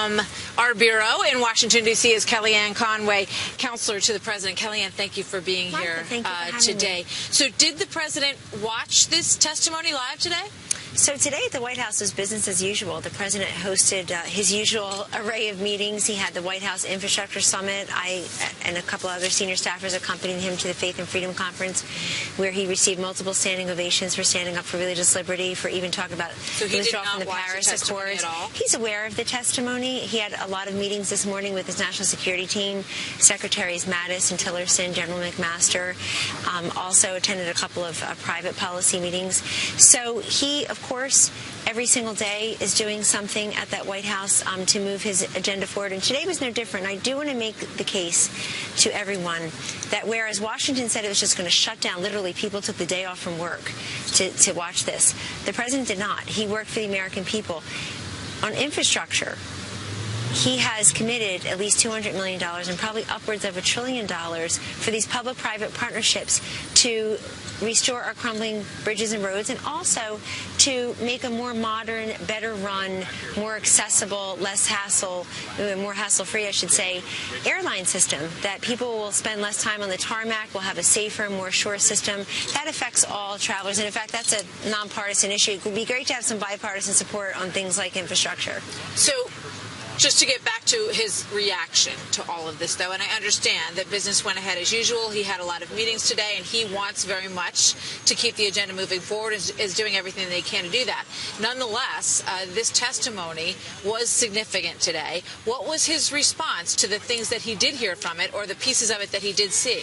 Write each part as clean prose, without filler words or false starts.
from our bureau in Washington, D.C. is KellyAnn Conway, counselor to the president. KellyAnn, thank you for being here today. So did the president watch this testimony live today? So today at the White House was business as usual. The president hosted his usual array of meetings. He had the White House Infrastructure Summit. I and a couple other senior staffers accompanied him to the Faith and Freedom Conference, where he received multiple standing ovations for standing up for religious liberty, for even talking about the withdrawal from the Paris Accords. He's aware of the testimony. He had a lot of meetings this morning with his national security team, Secretaries Mattis and Tillerson, General McMaster. Also attended a couple of private policy meetings. So he, of course, every single day is doing something at that White House to move his agenda forward. And today was no different. I do want to make the case to everyone that whereas Washington said it was just going to shut down, literally people took the day off from work to watch this, the president did not. He worked for the American people. On infrastructure, he has committed at least $200 million and probably upwards of $1 trillion for these public-private partnerships to restore our crumbling bridges and roads, and also to make a more modern, better run, more accessible, less hassle, more hassle-free, I should say, airline system, that people will spend less time on the tarmac, will have a safer, more sure system. That affects all travelers, and in fact, that's a nonpartisan issue. It would be great to have some bipartisan support on things like infrastructure. So, just to get back to his reaction to all of this, though, and I understand that business went ahead as usual. He had a lot of meetings today, and he wants very much to keep the agenda moving forward, is doing everything they can to do that. Nonetheless, this testimony was significant today. What was his response to the things that he did hear from it, or the pieces of it that he did see?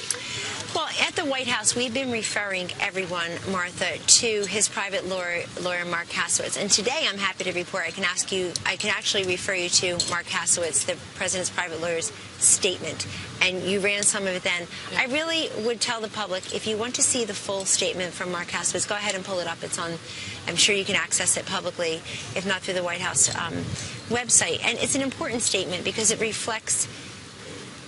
Well, at the White House, we've been referring everyone, Martha, to his private lawyer, Mark Kasowitz. And today, I'm happy to report, I can actually refer you to Mark Kasowitz, the president's private lawyer's statement. And you ran some of it then. Yeah. I really would tell the public, if you want to see the full statement from Mark Kasowitz, go ahead and pull it up. It's on, I'm sure you can access it publicly, if not through the White House website. And it's an important statement because it reflects,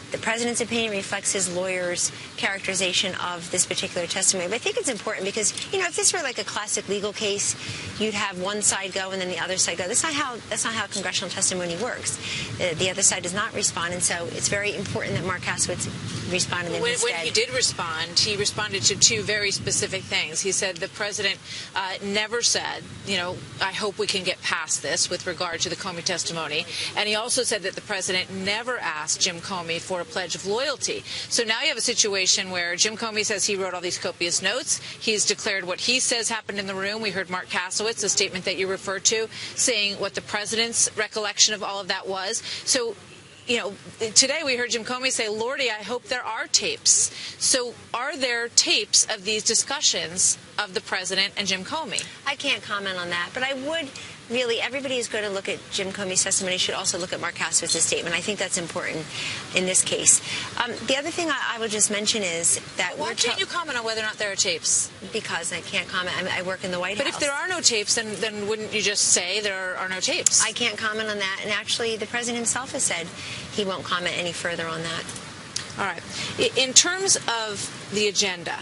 the president's opinion reflects his lawyer's characterization of this particular testimony. But I think it's important because, you know, if this were like a classic legal case, you'd have one side go and then the other side go. That's not how congressional testimony works. The other side does not respond, and so it's very important that Mark Kasowitz responded instead. When he did respond, he responded to two very specific things. He said the president never said, you know, I hope we can get past this with regard to the Comey testimony. And he also said that the president never asked Jim Comey for a pledge of loyalty. So now you have a situation where Jim Comey says he wrote all these copious notes. He's declared what he says happened in the room. We heard Mark Kasowitz, the statement that you referred to, saying what the president's recollection of all of that was. So, you know, today we heard Jim Comey say, Lordy, I hope there are tapes. So are there tapes of these discussions of the president and Jim Comey? I can't comment on that, but I would really, everybody is going to look at Jim Comey's testimony, should also look at Mark Kasowitz's statement. I think that's important in this case. The other thing I would just mention is that why can't you comment on whether or not there are tapes? Because I can't comment. I work in the White House. But if there are no tapes, then wouldn't you just say there are no tapes? I can't comment on that. And actually, the president himself has said he won't comment any further on that. All right. In terms of the agenda,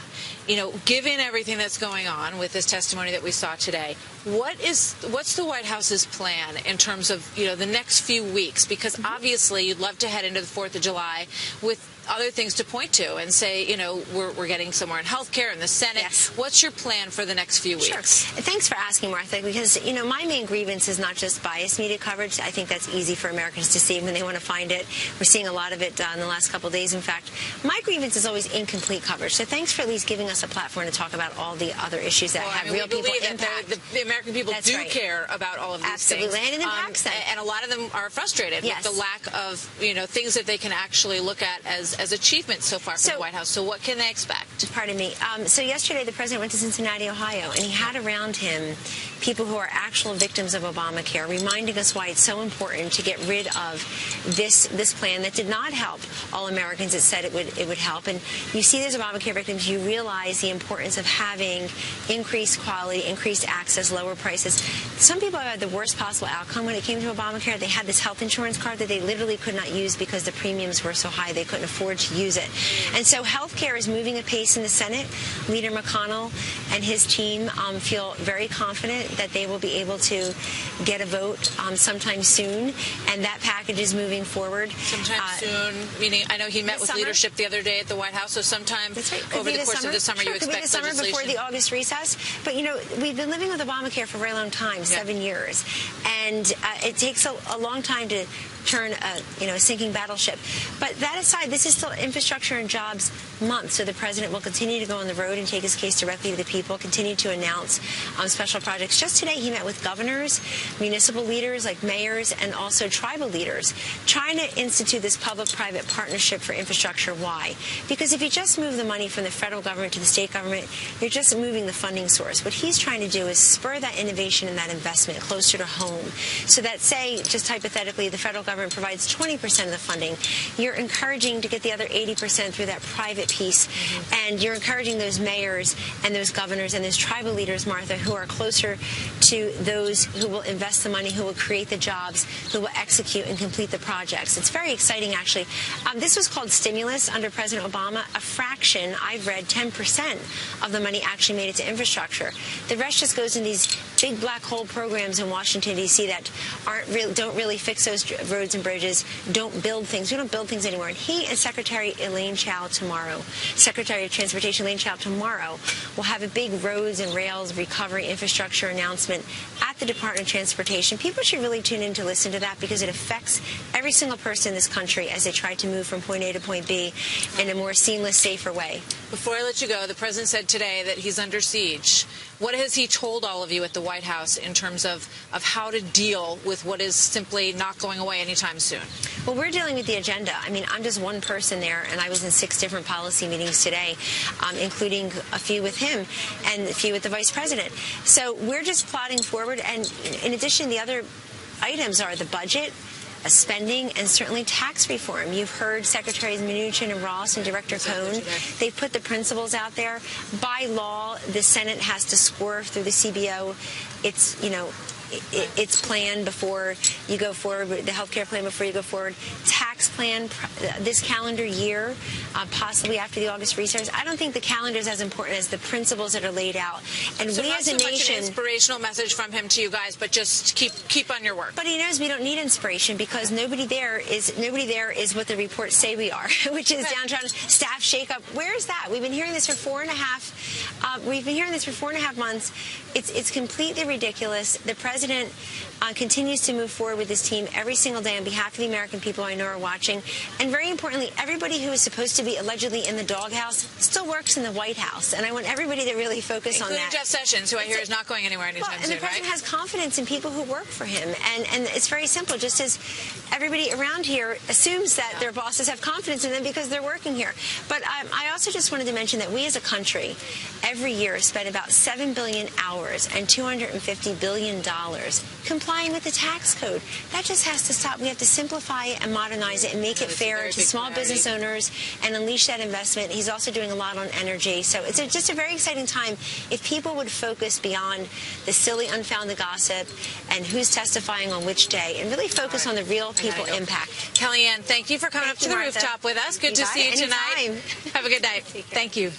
you know, given everything that's going on with this testimony that we saw today, what's the White House's plan in terms of, you know, the next few weeks? Because obviously you'd love to head into the 4th of July with other things to point to and say, you know, we're getting somewhere in health care in the Senate. Yes. What's your plan for the next few weeks? Sure. Thanks for asking, Martha, because, you know, my main grievance is not just biased media coverage. I think that's easy for Americans to see when they want to find it. We're seeing a lot of it in the last couple of days. In fact, my grievance is always incomplete coverage. So thanks for at least giving us a platform to talk about all the other issues that have real people impact. The American people do care about all of these things. Absolutely, and it impacts them. And a lot of them are frustrated with the lack of, you know, things that they can actually look at as achievements so far from the White House. So what can they expect? Pardon me. So yesterday the president went to Cincinnati, Ohio, and he had around him people who are actual victims of Obamacare, reminding us why it's so important to get rid of this plan that did not help all Americans. It said it would help. And you see those Obamacare victims, you realize the importance of having increased quality, increased access, lower prices. Some people have had the worst possible outcome when it came to Obamacare. They had this health insurance card that they literally could not use because the premiums were so high they couldn't afford to use it. And so health care is moving at pace. race in the Senate. Leader McConnell and his team feel very confident that they will be able to get a vote sometime soon, and that package is moving forward. Sometime soon, meaning I know he met with leadership the other day at the White House, so sometime over the course of the summer you expect legislation. Could be the summer before the August recess. But, you know, we've been living with Obamacare for a very long time, 7 years, and it takes a long time to turn a sinking battleship. But that aside, this is still Infrastructure and Jobs Month, so the president will continue to go on the road and take his case directly to the people, continue to announce special projects. Just today, he met with governors, municipal leaders like mayors, and also tribal leaders, trying to institute this public-private partnership for infrastructure. Why? Because if you just move the money from the federal government to the state government, you're just moving the funding source. What he's trying to do is spur that innovation and that investment closer to home, so that, say, just hypothetically, the federal government provides 20% of the funding. You're encouraging to get the other 80% through that private piece, and you're encouraging those mayors and those governors and those tribal leaders, Martha, who are closer to those who will invest the money, who will create the jobs, who will execute and complete the projects. It's very exciting, actually. This was called stimulus under President Obama. A fraction, I've read, 10% of the money actually made it to infrastructure. The rest just goes in these big black hole programs in Washington, D.C. that don't really fix those roads and bridges, don't build things. We don't build things anymore. And he and Secretary Elaine Chao tomorrow, Secretary of Transportation Elaine Chao tomorrow, will have a big roads and rails recovery infrastructure announcement at the Department of Transportation. People should really tune in to listen to that because it affects every single person in this country as they try to move from point A to point B in a more seamless, safer way. Before I let you go, the president said today that he's under siege. What has he told all of you at the White House in terms of how to deal with what is simply not going away anytime soon? Well, we're dealing with the agenda. I mean, I'm just one person there, and I was in 6 different policy meetings today, including a few with him and a few with the vice president. So we're just plodding forward, and in addition, the other items are the budget, spending, and certainly tax reform. You've heard Secretaries Mnuchin and Ross and Director Cohn. They've put the principles out there. By law, the Senate has to score through the CBO. It's planned before you go forward, the health care plan before you go forward, tax plan this calendar year, possibly after the August recess. I don't think the calendar is as important as the principles that are laid out. And so we as a nation, much an inspirational message from him to you guys, but just keep on your work. But he knows we don't need inspiration because nobody there is what the reports say we are, which is downtrodden, staff shakeup. Where is that? We've been hearing this for 4.5 months. It's completely ridiculous. The president continues to move forward with his team every single day on behalf of the American people I know are watching. And very importantly, everybody who is supposed to be allegedly in the doghouse still works in the White House. And I want everybody to really focus on that. Including Jeff Sessions, who I hear is not going anywhere anytime soon, and the president has confidence in people who work for him. And it's very simple, just as everybody around here assumes that their bosses have confidence in them because they're working here. But I also just wanted to mention that we as a country every year spend about 7 billion hours and $250 billion complying with the tax code. That just has to stop. We have to simplify it and modernize it and make it fair to small business owners and unleash that investment. He's also doing a lot on energy. So it's just a very exciting time if people would focus beyond the silly, unfounded gossip and who's testifying on which day and really focus on the real people impact. KellyAnn, thank you for coming up to the rooftop with us. Good to see you tonight. Have a good night. Thank you.